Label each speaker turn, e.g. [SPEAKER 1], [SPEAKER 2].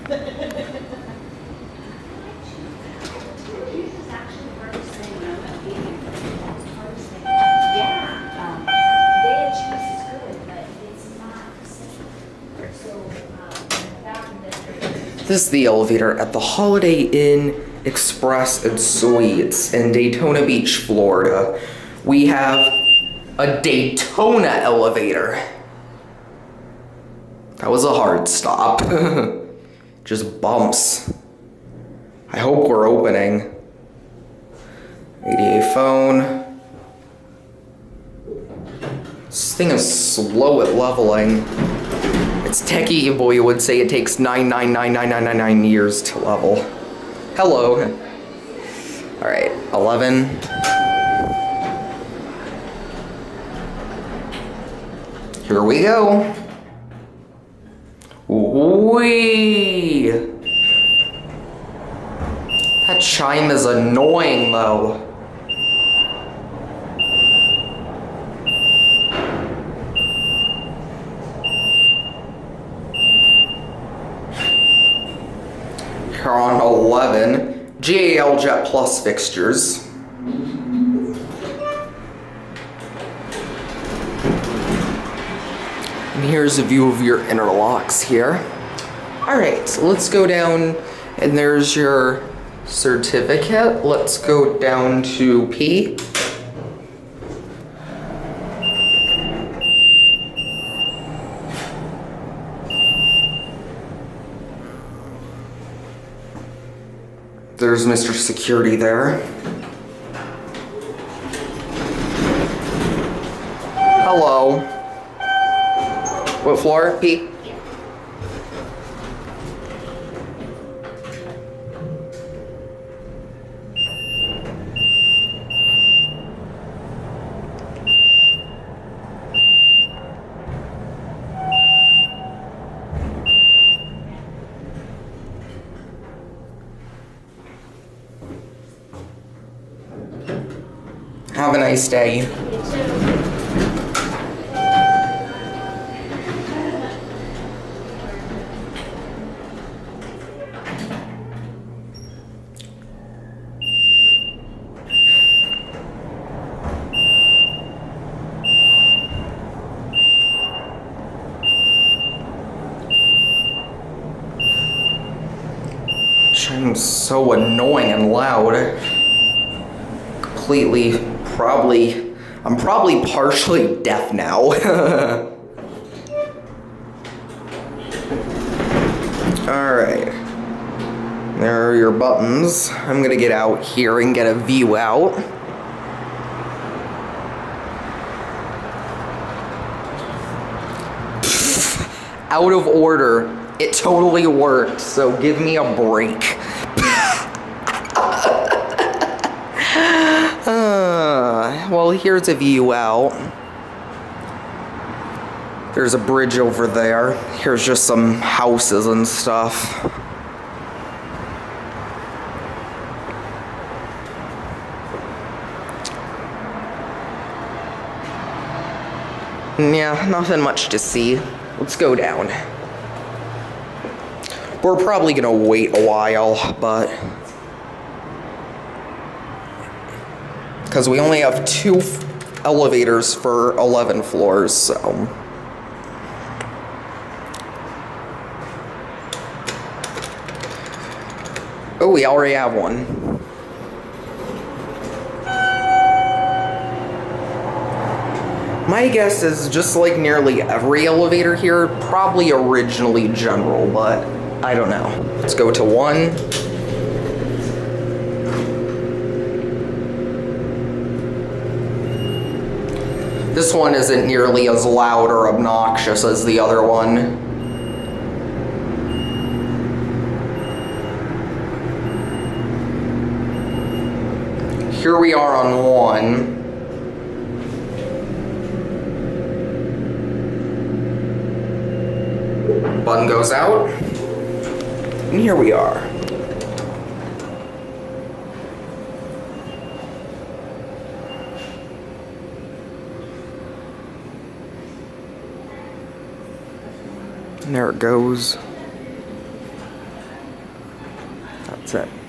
[SPEAKER 1] This is the elevator at the Holiday Inn Express and Suites in Daytona Beach, Florida. We have a Daytona elevator. That was a hard stop. Just bumps. I hope we're opening. ADA phone. This thing is slow at leveling. It's techie boy would say it takes 9,99999 years to level. Hello. Alright, 11. Here we go. Whee! That chime is annoying though. Here on 11, GAL JetPlus fixtures. And here's a view of your interlocks here. Alright, so let's go down, and there's your certificate. Let's go down to P. There's Mr. Security there. Hello. What floor? P? Have a nice day. Chime's so annoying and loud. I'm probably partially deaf now. Alright. There are your buttons. I'm gonna get out here and get a view out. Out of order. It totally worked, so give me a break. Well, here's a view out. There's a bridge over there. Here's just some houses and stuff. Yeah, nothing much to see. Let's go down. We're probably gonna wait a while, but because we only have 2 elevators for 11 floors, so. Oh, we already have one. My guess is just like nearly every elevator here, probably originally general, but I don't know. Let's go to 1. This one isn't nearly as loud or obnoxious as the other one. Here we are on 1. Button goes out. And here we are. And there it goes. That's it.